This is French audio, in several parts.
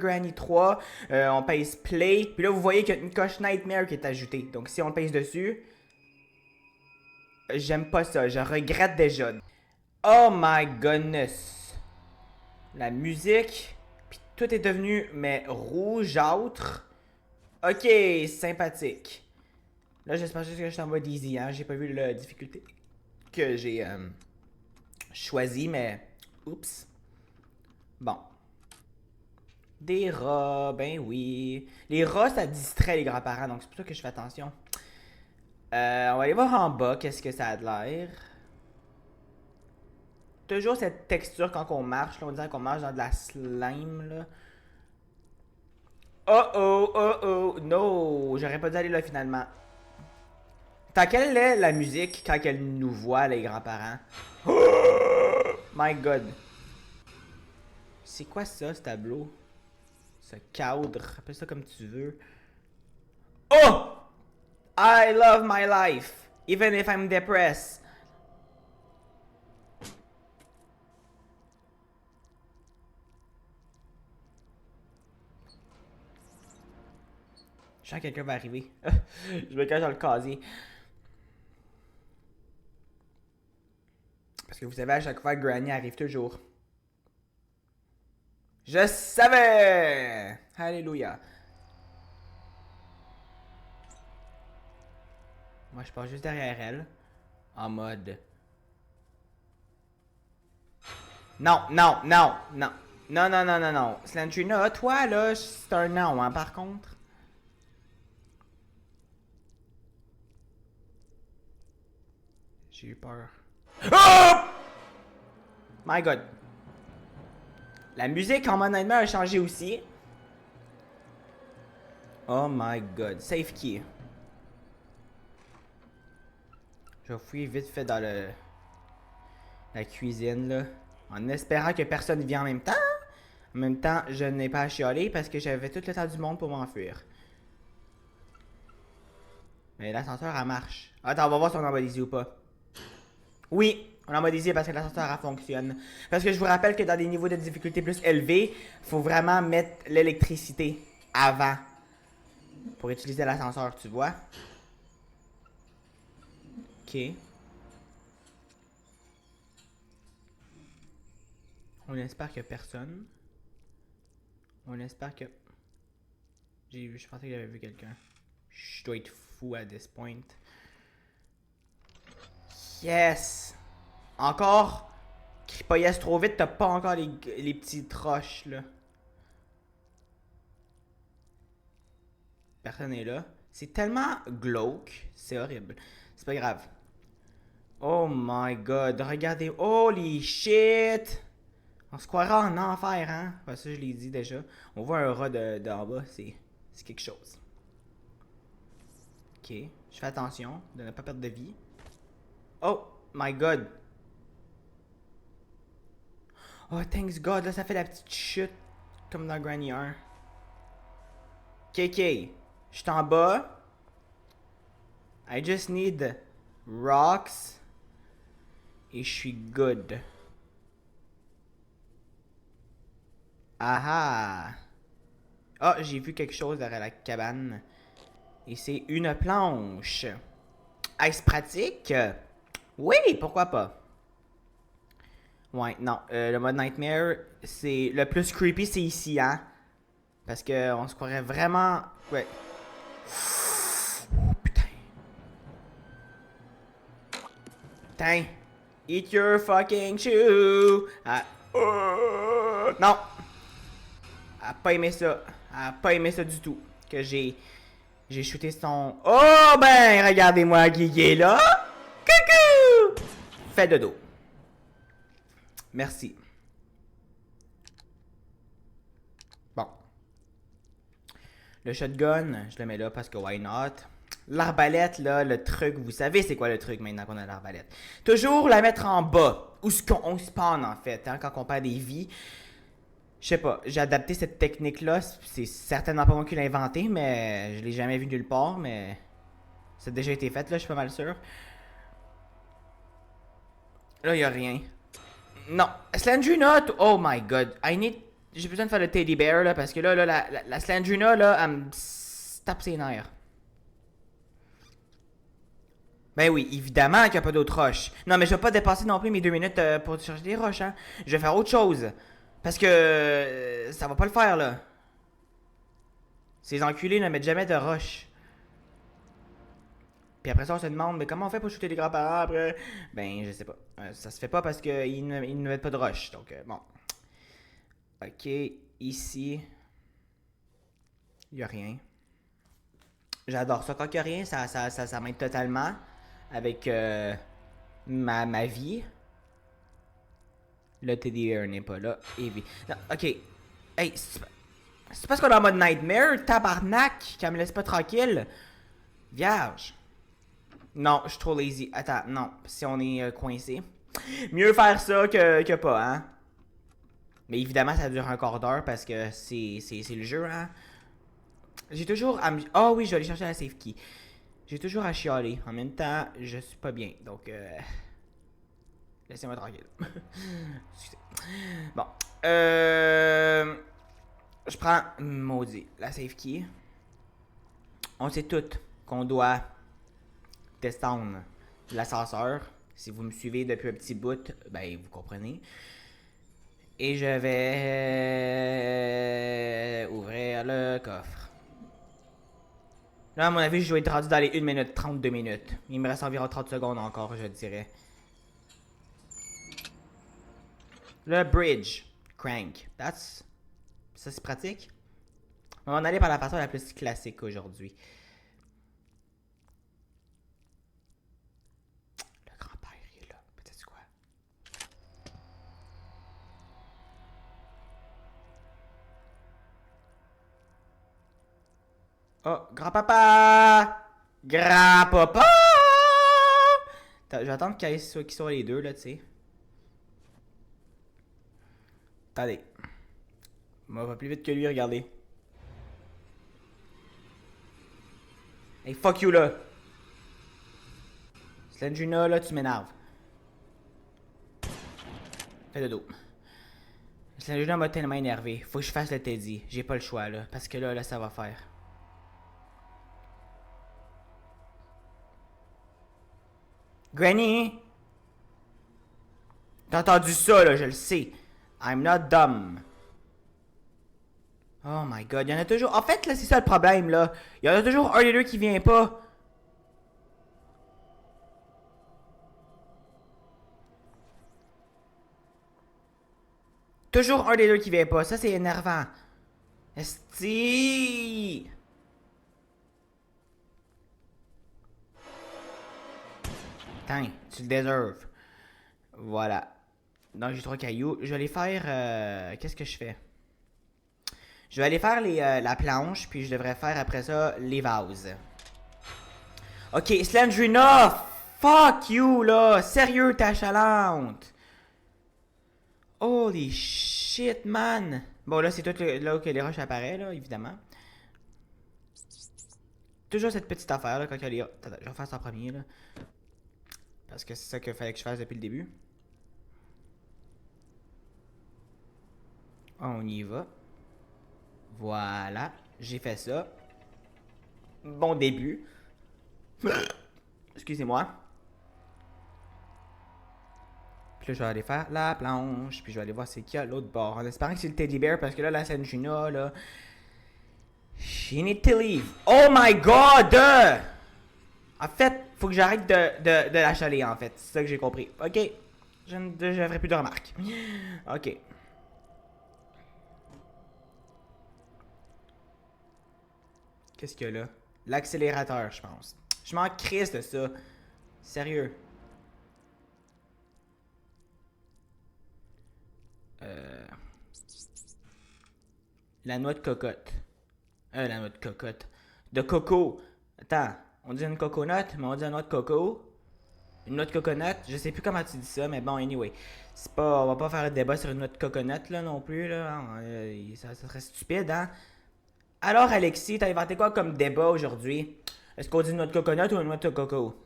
Granny 3, on pèse play, puis là vous voyez qu'il y a une coche Nightmare qui est ajoutée. Donc si on pèse dessus, j'aime pas ça, je regrette déjà. Oh my goodness. La musique, puis tout est devenu mais rougeâtre. Ok, sympathique. Là j'espère juste que je suis en mode easy, hein, j'ai pas vu la difficulté que j'ai choisi, mais oups. Bon. Des rats, ben oui. Les rats, ça distrait les grands-parents, donc c'est pour ça que je fais attention. On va aller voir en bas, qu'est-ce que ça a de l'air. Toujours cette texture quand on marche, là, on dirait qu'on marche dans de la slime, là. Oh oh, oh oh, no, j'aurais pas dû aller là finalement. Tant quelle est la musique quand elle nous voit, les grands-parents? My god. C'est quoi ça, ce tableau? Ce cadre, appelle ça comme tu veux. Oh! I love my life, even if I'm depressed. Je sens que quelqu'un va arriver. Je me cache dans le casier. Parce que vous savez, à chaque fois, Granny arrive toujours. Je savais! Alléluia. Moi, je passe juste derrière elle. En mode... Non, non, non, non. Non, non, non, non, non. Slentrina, toi, là, c'est un non, hein, par contre. J'ai eu peur. Oh! My god. La musique en mode Nightmare a changé aussi. Oh my god. Safe key. Je vais fouiller vite fait dans la cuisine, là. En espérant que personne vienne en même temps. En même temps, je n'ai pas à chialer parce que j'avais tout le temps du monde pour m'enfuir. Mais l'ascenseur, elle marche. Attends, on va voir si on est en mode easy ou pas. Oui, on est en mode easy parce que l'ascenseur, elle fonctionne. Parce que je vous rappelle que dans des niveaux de difficulté plus élevés, il faut vraiment mettre l'électricité avant pour utiliser l'ascenseur, tu vois. Ok. On espère qu'il n'y a personne. On espère que... Je pensais que j'avais vu quelqu'un. Je dois être fou à this point. Yes! Encore! Crie pas yes trop vite, t'as pas encore les petites roches là. Personne n'est là. C'est tellement glauque, c'est horrible. C'est pas grave. Oh my god, regardez. Holy shit! On se croira en enfer, hein? Enfin, ça, je l'ai dit déjà. On voit un rat d'en bas, c'est quelque chose. Ok, je fais attention de ne pas perdre de vie. Oh my god! Oh, thanks God, là, ça fait la petite chute. Comme dans Granny 1. KK, je suis en bas. I just need rocks. Et je suis good. Ah ah! Oh, j'ai vu quelque chose derrière la cabane. Et c'est une planche. Est-ce pratique? Oui, pourquoi pas? Ouais, non. Le mode Nightmare, c'est... Le plus creepy, c'est ici, hein? Parce que on se croirait vraiment... Ouais. Oh, putain. Putain. Eat your fucking shoe. Ah. Non. Elle a pas aimé ça. Elle a pas aimé ça du tout. Que j'ai shooté son... Oh ben, regardez-moi qui est là. Coucou. Fais dodo. Merci. Bon. Le shotgun, je le mets là parce que why not? L'arbalète, là, le truc, vous savez c'est quoi le truc maintenant qu'on a l'arbalète. Toujours la mettre en bas, où on spawn en fait, hein, quand on perd des vies. Je sais pas, j'ai adapté cette technique-là, c'est certainement pas moi qui l'ai inventé, mais je l'ai jamais vu nulle part, mais ça a déjà été fait, là, je suis pas mal sûr. Là, y a rien. Non, Slendrina, oh my god, I need J'ai besoin de faire le Teddy Bear, là, parce que là, la Slandrina, là, elle me tape ses nerfs. Ben oui, évidemment qu'il n'y a pas d'autres roches. Non, mais je vais pas dépasser non plus mes 2 minutes pour chercher des roches, hein. Je vais faire autre chose. Parce que ça va pas le faire, là. Ces enculés ne mettent jamais de roches. Puis après ça, on se demande, mais comment on fait pour shooter des grands-parents après? Ben, je sais pas. Ça se fait pas parce qu'ils ne mettent pas de roches. Donc, bon. Ok, ici. Il y a rien. J'adore ça. Quand il y a rien, ça m'aide totalement avec ma vie. Le TDR n'est pas là. Non, ok. Hey, c'est parce qu'on est en mode nightmare, tabarnak, qu'elle me laisse pas tranquille. Vierge. Non, je suis trop lazy. Attends, non. Si on est coincé. Mieux faire ça que pas, hein. Mais évidemment, ça dure un quart d'heure parce que c'est le jeu, hein. J'ai toujours à me... Ah oui, je vais aller chercher la safe key. J'ai toujours à chialer. En même temps, je suis pas bien. Donc, laissez-moi tranquille. Excusez. Bon. Je prends, maudit, la safe key. On sait toutes qu'on doit descendre l'ascenseur. Si vous me suivez depuis un petit bout, ben vous comprenez. Et je vais ouvrir le coffre. Là, à mon avis, je dois être rendu dans les 1 minute 32 minutes. Il me reste environ 30 secondes encore, je dirais. Le bridge. Crank. Ça, c'est pratique. On va en aller par la façon la plus classique aujourd'hui. Le grand-père, il est là. Peut-être quoi? Oh, grand-papa! Grand-papa! Je vais attendre qu'ils soient les deux, là, tu sais. Attendez. Moi, va plus vite que lui, regardez. Hey, fuck you, là. Slandrina, là, tu m'énerves. Fais le dos. Slandrina m'a tellement énervé. Faut que je fasse le Teddy. J'ai pas le choix, là. Parce que là, ça va faire. Granny! T'as entendu ça, là, je le sais. I'm not dumb. Oh my god, il y en a toujours... En fait, là, c'est ça le problème, là. Il y en a toujours un des deux qui vient pas. Toujours un des deux qui vient pas. Ça, c'est énervant. Esti! Tiens, tu le deserves. Voilà. Donc, j'ai 3 cailloux. Je vais aller faire... Qu'est-ce que je fais? Je vais aller faire la planche, puis je devrais faire après ça les vases. Ok, Slandrina! Fuck you, là! Sérieux, ta chalante! Holy shit, man! Bon, là, c'est tout là que les roches apparaissent, là, évidemment. Toujours cette petite affaire, là, quand il y a les... Attends, je vais faire ça en premier, là. Parce que c'est ça qu'il fallait que je fasse depuis le début. On y va. Voilà, j'ai fait ça. Bon début. Excusez-moi. Puis là, je vais aller faire la planche. Puis je vais aller voir c'est qui à l'autre bord. En espérant que c'est le Teddy Bear. Parce que là, la Sandrina, là... She need to leave. Oh my god! En fait, faut que j'arrête de la chaler, en fait. C'est ça que j'ai compris. Ok. Je ne ferai plus de remarques. Ok. Qu'est-ce qu'il y a là? L'accélérateur, je pense. Je m'en crisse de ça. Sérieux. La noix de cocotte. La noix de cocotte. De coco. Attends, on dit une coconut, mais on dit une noix de coco. Une noix de coconut, je sais plus comment tu dis ça, mais bon, anyway. C'est pas, on va pas faire un débat sur une noix de coconut, là, non plus, là. Ça serait stupide, hein. Alors, Alexis, t'as inventé quoi comme débat aujourd'hui? Est-ce qu'on dit une noix de coconut ou une noix de coco?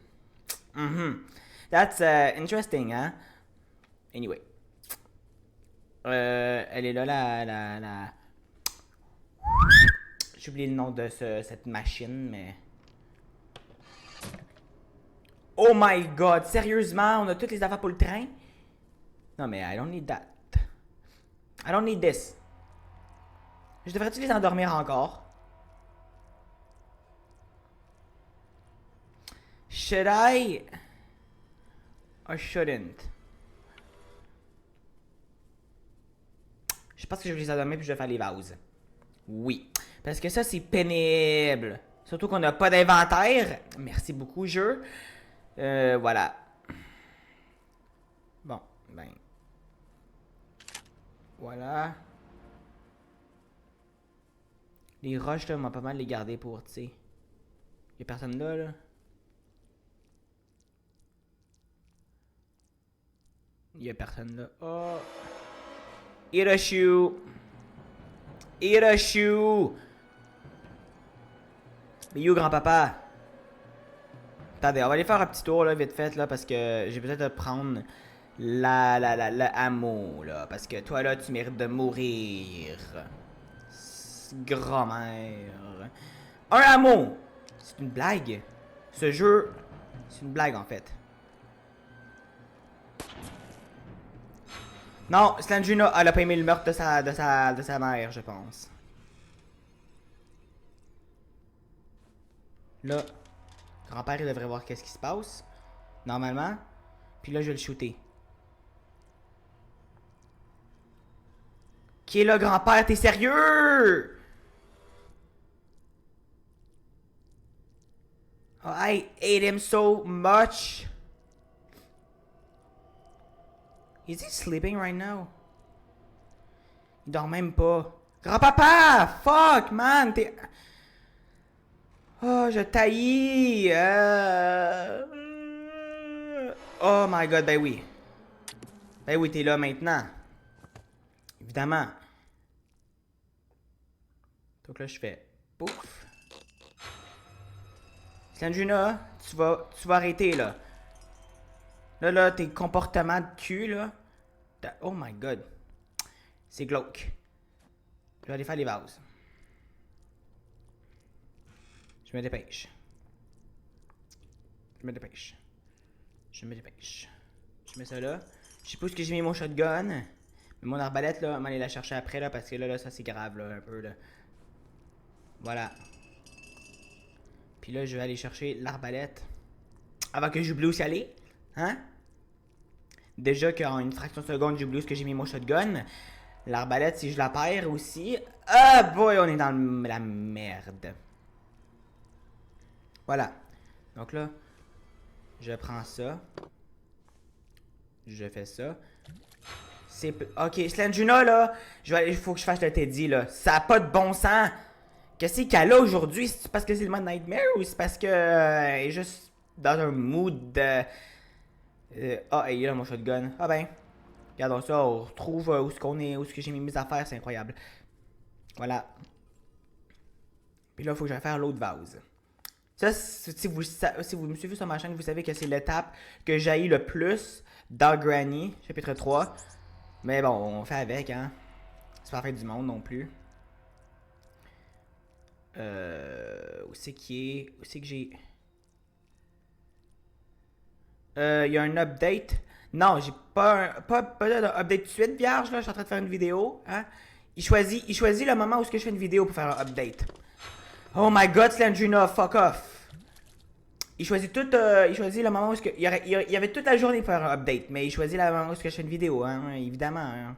That's interesting, hein? Anyway. Elle est là, J'ai oublié le nom de cette machine, mais... Oh my god, sérieusement, on a toutes les affaires pour le train? Non, mais I don't need that. I don't need this. Je devrais-tu les endormir encore? Should I? Or shouldn't? Je pense que je vais les endormir puis je vais faire les vases. Oui. Parce que ça, c'est pénible. Surtout qu'on n'a pas d'inventaire. Merci beaucoup, jeu. Voilà. Bon, ben. Voilà. Les roches, là, on va pas mal les garder pour, tu sais. Y'a personne là, là. Y'a personne là. Oh. Hiroshio. Hiroshio. Mais you, grand-papa? Attendez, on va aller faire un petit tour, là, vite fait, là, parce que j'ai besoin de prendre le hameau, là. Parce que toi, là, tu mérites de mourir. Grand-mère. Un hameau! C'est une blague. Ce jeu, c'est une blague, en fait. Non, Slandrina, elle a pas aimé le meurtre de sa mère, je pense. Là, grand-père, il devrait voir qu'est-ce qui se passe. Normalement. Puis là, je vais le shooter. Qui est là, grand-père? T'es sérieux? Oh, I hate him so much. Is he sleeping right now? Il dort même pas. Grand-papa! Fuck, man! T'es... Oh, je taillis! Oh my god, ben oui. Ben oui, t'es là maintenant. Évidemment. Donc là, je fais... Pouf. Slandrina, tu vas arrêter, là. Là, tes comportements de cul, là. Oh my god. C'est glauque. Je vais aller faire les vases. Je me dépêche. Je me dépêche. Je me dépêche. Je mets ça là. Je sais pas où est-ce que j'ai mis mon shotgun. Mais mon arbalète, là, on va aller la chercher après, là, parce que là, ça, c'est grave, là, un peu, là. Voilà. Puis là, je vais aller chercher l'arbalète. Avant que j'oublie où c'est aller. Hein? Déjà qu'en une fraction de seconde, j'oublie où est-ce que j'ai mis mon shotgun. L'arbalète, si je la perds aussi. Ah boy, on est dans la merde. Voilà. Donc là, je prends ça. Je fais ça. C'est... Ok, Slandrina, là, il faut que je fasse le Teddy, là. Ça a pas de bon sens. Qu'est-ce qu'elle a aujourd'hui? C'est parce que c'est le mode Nightmare ou c'est parce que elle est juste dans un mood de... Ah, il est là mon shotgun. Ah ben. Regardons ça, on retrouve où est-ce qu'on est, où est-ce que j'ai mis mes affaires, c'est incroyable. Voilà. Puis là, il faut que j'aille faire l'autre vase. Ça, si vous me suivez sur ma chaîne, vous savez que c'est l'étape que j'haïs le plus dans Granny, chapitre 3. Mais bon, on fait avec, hein. C'est pas la fin du monde non plus. Où c'est qui est... Où c'est que j'ai... Il y a un update. Non, j'ai pas d'update tout de suite, vierge, là. Je suis en train de faire une vidéo, hein. Il choisit le moment où est-ce que je fais une vidéo pour faire un update. Oh my god, Slandrina, fuck off. Il choisit le moment où est-ce que... Il y avait toute la journée pour faire un update, mais il choisit le moment où est-ce que je fais une vidéo, hein, évidemment.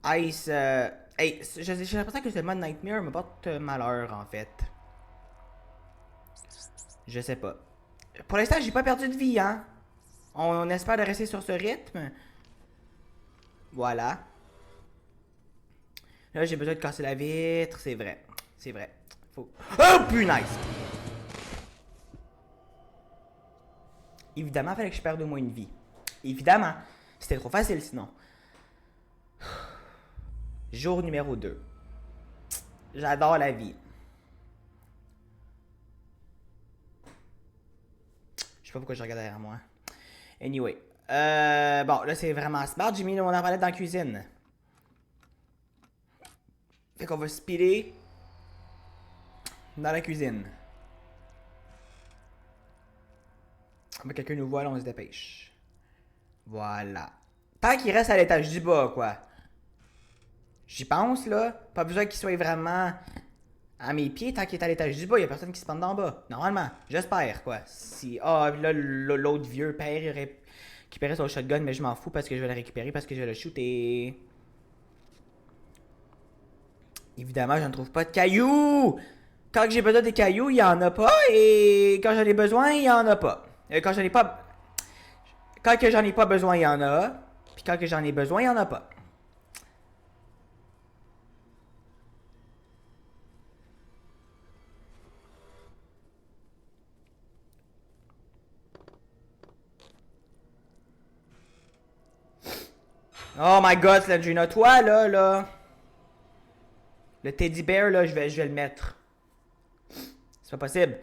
Hein. Ice, hey, j'ai l'impression que ce mode Nightmare me porte malheur, en fait. Je sais pas. Pour l'instant, j'ai pas perdu de vie, hein. On espère de rester sur ce rythme. Voilà. Là, j'ai besoin de casser la vitre, c'est vrai. C'est vrai. Faut... Oh, punaise! Évidemment, il fallait que je perde au moins une vie. Évidemment. C'était trop facile sinon. Jour numéro 2. J'adore la vie. Je sais pas pourquoi je regarde derrière moi. Anyway. Bon, là, c'est vraiment smart. J'ai mis mon arbalète dans la cuisine. Fait qu'on va speeder dans la cuisine. Quelqu'un nous voit, là, on se dépêche. Voilà. Tant qu'il reste à l'étage du bas, quoi. J'y pense, là. Pas besoin qu'il soit vraiment à mes pieds. Tant qu'il est à l'étage du bas, il y a personne qui se pend d'en bas. Normalement. J'espère, quoi. Si. Ah, là, l'autre vieux père, il aurait récupéré son shotgun, mais je m'en fous parce que je vais le récupérer, parce que je vais le shooter. Évidemment, je ne trouve pas de cailloux. Quand j'ai besoin des cailloux, il n'y en a pas. Et quand j'en ai besoin, il n'y en a pas. Quand j'en ai pas. Quand que j'en ai pas besoin, il y en a. Puis quand que j'en ai besoin, il n'y en a pas. Oh my god, Slendrina, toi là. Le teddy bear là, je vais le mettre. C'est pas possible.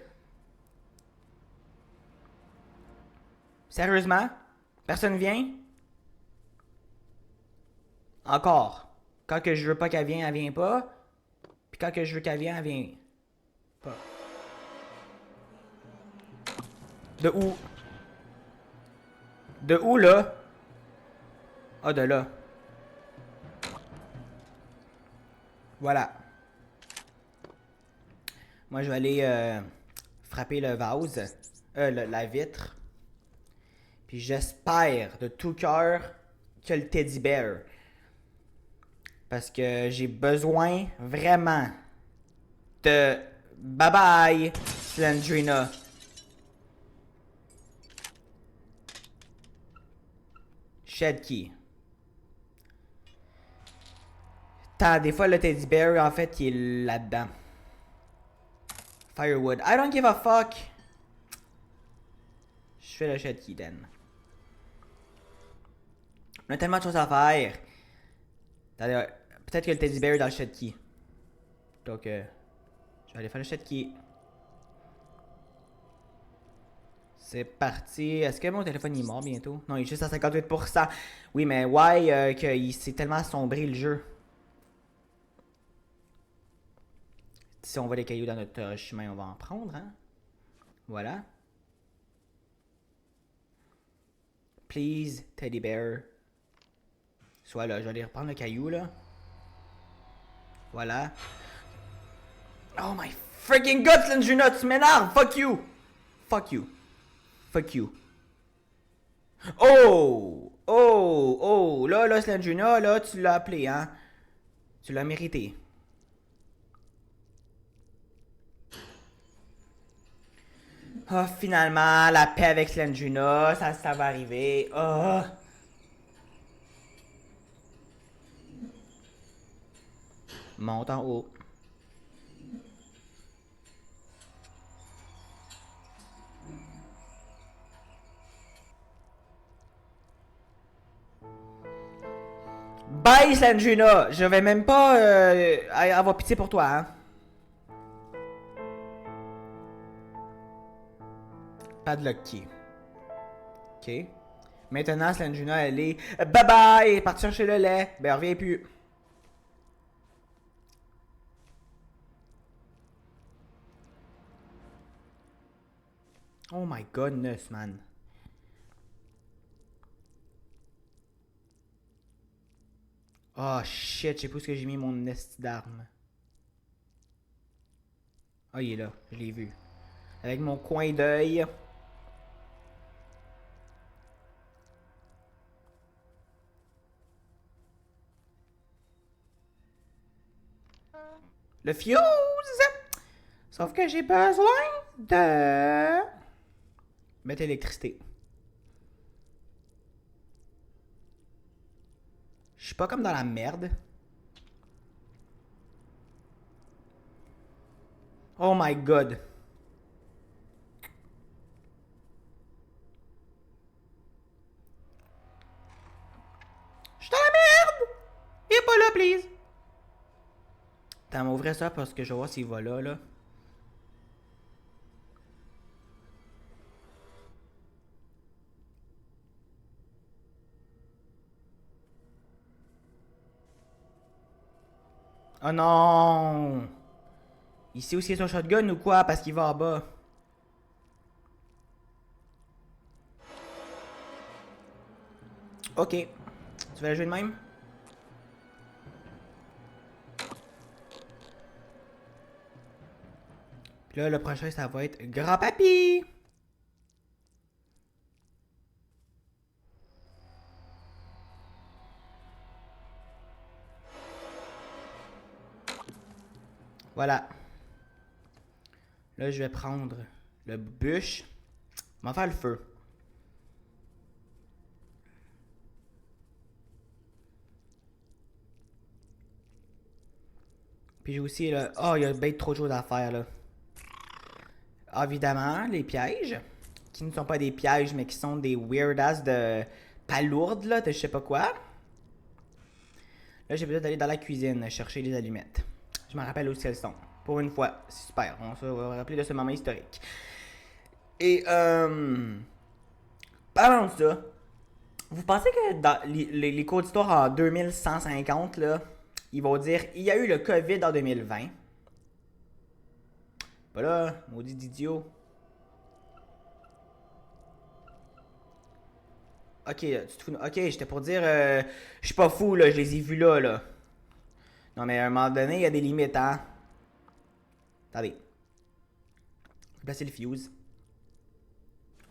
Sérieusement? Personne vient? Encore. Quand que je veux pas qu'elle vienne, elle vient pas. Puis quand que je veux qu'elle vienne, elle vient pas. De où? De où là? Ah, de là. Voilà. Moi, je vais aller frapper le vase. La vitre. Puis j'espère de tout cœur que le teddy bear. Parce que j'ai besoin vraiment de... Bye bye, Slendrina. Shed key. Tant, des fois le teddy bear, en fait, il est là-dedans. Firewood. I don't give a fuck. Je fais le shed key, then. On a tellement de choses à faire. Peut-être que le teddy bear est dans le shed key. Donc, je vais aller faire le shed key. C'est parti. Est-ce que mon téléphone est mort bientôt? Non, il est juste à 58%. Oui, mais why que c'est tellement assombri le jeu? Si on voit les cailloux dans notre chemin, on va en prendre, hein? Voilà. Please, teddy bear. Soit là, je vais aller reprendre le caillou, là. Voilà. Oh my freaking god, Slendrina, tu m'énerves! Fuck you! Fuck you. Fuck you. Oh! Oh! Oh! Là, Slendrina, là, tu l'as appelé, hein? Tu l'as mérité. Oh, finalement, la paix avec Slendrina, ça va arriver. Oh! Monte en haut. Bye, Slendrina! Je vais même pas avoir pitié pour toi, hein? Padlock key. Ok. Maintenant, Slendrina, elle est... Bye bye! Elle est partie chercher le lait. Ben, elle revient plus. Oh my goodness, man. Oh shit, je sais pas où est-ce que j'ai mis mon nest d'armes. Ah, il est là, je l'ai vu. Avec mon coin d'œil. Le fuse! Sauf que j'ai besoin de... mettre l'électricité. Je suis pas comme dans la merde. Oh my god. Je suis dans la merde! Il est pas là, please. T'as m'ouvrir ça parce que je vais voir s'il va là, là. Oh non! Il sait aussi son shotgun ou quoi? Parce qu'il va en bas. Ok. Tu vas la jouer de même? Puis là, le prochain, ça va être Grand Papy! Voilà. Là, je vais prendre le bûche. On va faire le feu. Puis j'ai aussi le... Oh, il y a bien trop de choses à faire, là. Évidemment, les pièges. Qui ne sont pas des pièges, mais qui sont des weird-ass de palourdes, là, de je sais pas quoi. Là, j'ai besoin d'aller dans la cuisine chercher les allumettes. Je me rappelle où elles sont. Pour une fois. C'est super. On se va rappeler de ce moment historique. Et, parlant de ça, vous pensez que dans les cours d'histoire en 2150, là, ils vont dire il y a eu le COVID en 2020. Pas là, maudit idiot. Ok, tu te fous. Ok, j'étais pour dire, je suis pas fou, là, je les ai vus là, là. Non, mais à un moment donné, il y a des limites, hein. Attendez. On va placer le fuse.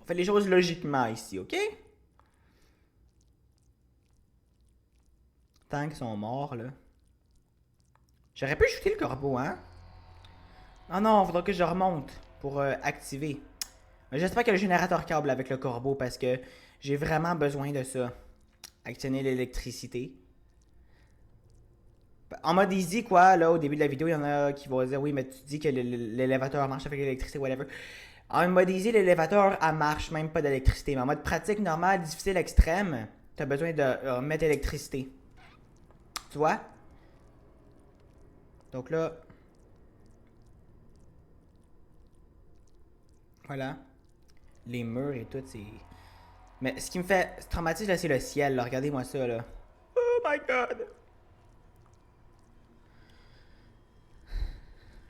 On fait les choses logiquement ici, ok? Tant qu'ils sont morts, là. J'aurais pu shooter le corbeau, hein? Ah non, faudra que je remonte pour activer. Mais j'espère qu'il y a le générateur câble avec le corbeau parce que j'ai vraiment besoin de ça. Actionner l'électricité. En mode easy, quoi, là, au début de la vidéo, il y en a qui vont dire oui, mais tu dis que l'élévateur marche avec l'électricité, whatever. En mode easy, l'élévateur, elle marche même pas d'électricité. Mais en mode pratique, normal, difficile, extrême, t'as besoin de mettre l'électricité. Tu vois? Donc là. Voilà. Les murs et tout, c'est. Mais ce qui me fait traumatiser, là, c'est le ciel, là. Regardez-moi ça, là. Oh my god!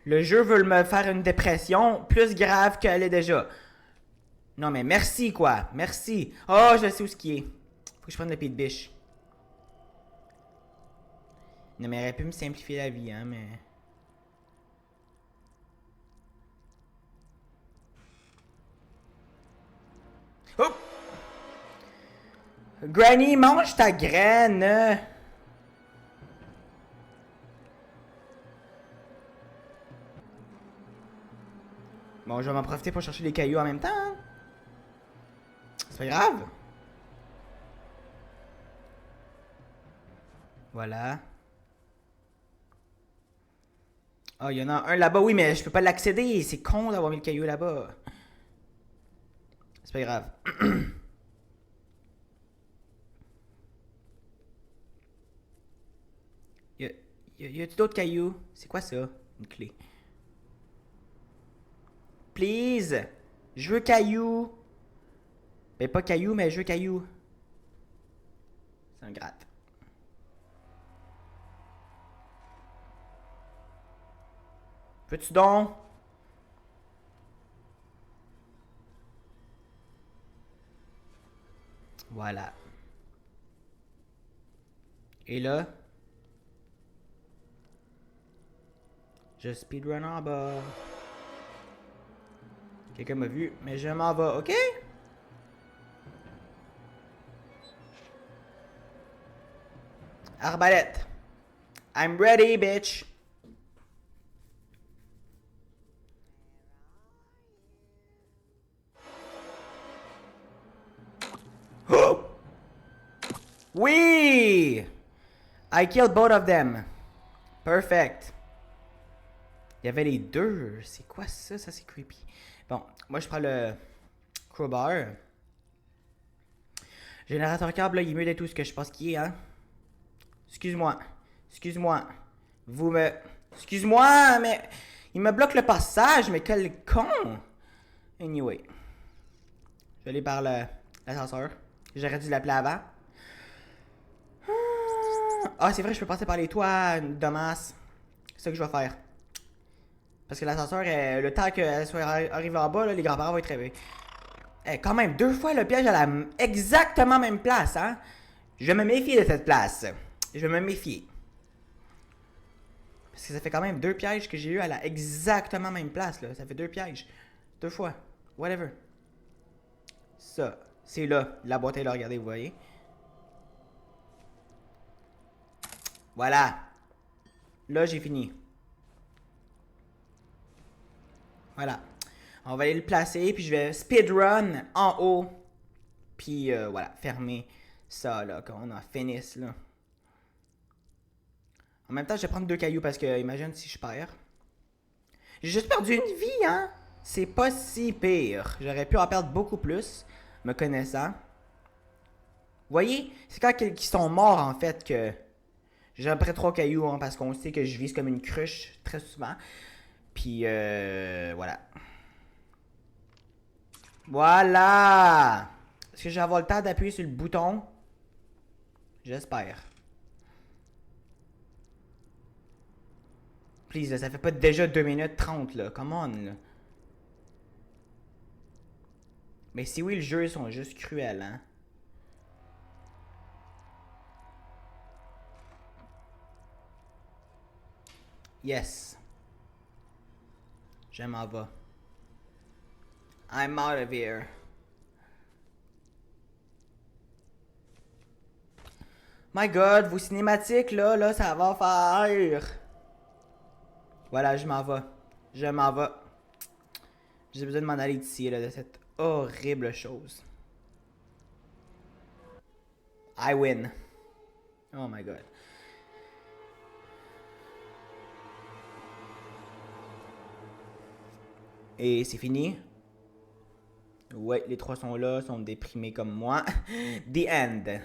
Le jeu veut me faire une dépression plus grave qu'elle est déjà. Non, mais merci, quoi. Merci. Oh, je sais où ce qui est. Faut que je prenne le pied de biche. Non, mais elle aurait pu me simplifier la vie, hein, mais. Oh! Granny, mange ta graine! Bon, je vais m'en profiter pour chercher les cailloux en même temps. Hein. C'est pas grave. Voilà. Ah, il y en a un là-bas, oui, mais je peux pas l'accéder. C'est con d'avoir mis le caillou là-bas. C'est pas grave. Y a-tu d'autres cailloux? C'est quoi ça? Une clé. Please! Je veux caillou! Ben pas caillou, mais je veux caillou. C'est un gratte. Veux-tu donc? Voilà. Et là, je speedrun en bas. Quelqu'un m'a vu, mais je m'en vais, ok? Arbalète. I'm ready, bitch. Oh! Oui! I killed both of them. Perfect. Il y avait les deux. C'est quoi ça? Ça, c'est creepy. Bon, moi, je prends le crowbar. Générateur câble, là, il est mieux d'être tout ce que je pense qu'il est, hein? Excuse-moi. Excuse-moi. Vous me... Excuse-moi, mais... Il me bloque le passage, mais quel con! Anyway. Je vais aller par l'ascenseur. J'aurais dû l'appeler avant. Ah, c'est vrai, je peux passer par les toits, Domas. C'est ça que je vais faire. Parce que l'ascenseur, le temps qu'elle soit arrivée en bas, là, les grands-parents vont être réveillés. Quand même, 2 fois le piège à la exactement même place, hein? Je vais me méfier de cette place. Je vais me méfier. Parce que ça fait quand même 2 pièges que j'ai eu à la exactement même place, là. Ça fait 2 pièges. 2 fois. Whatever. Ça, c'est là. La boîte est là, regardez, vous voyez. Voilà. Là, j'ai fini. Voilà. On va aller le placer, puis je vais speedrun en haut. Puis voilà, fermer ça là, quand on en finisse là. En même temps, je vais prendre 2 cailloux parce que, imagine si je perds. J'ai juste perdu une vie, hein? C'est pas si pire. J'aurais pu en perdre beaucoup plus, me connaissant. Vous voyez, c'est quand ils sont morts en fait que j'ai à peu près 3 cailloux, hein, parce qu'on sait que je vise comme une cruche très souvent. Puis voilà. Voilà! Est-ce que je vais avoir le temps d'appuyer sur le bouton? J'espère. Please, là, ça fait pas déjà 2 minutes 30, là. Come on, là. Mais si oui, le jeu, ils sont juste cruels, hein. Yes. Je m'en vais. I'm out of here. My God, vos cinématiques, là, ça va faire. Voilà, je m'en vais. Je m'en vais. J'ai besoin de m'en aller d'ici, là, de cette horrible chose. I win. Oh my God. Et c'est fini. Ouais, les 3 sont là, sont déprimés comme moi. The end.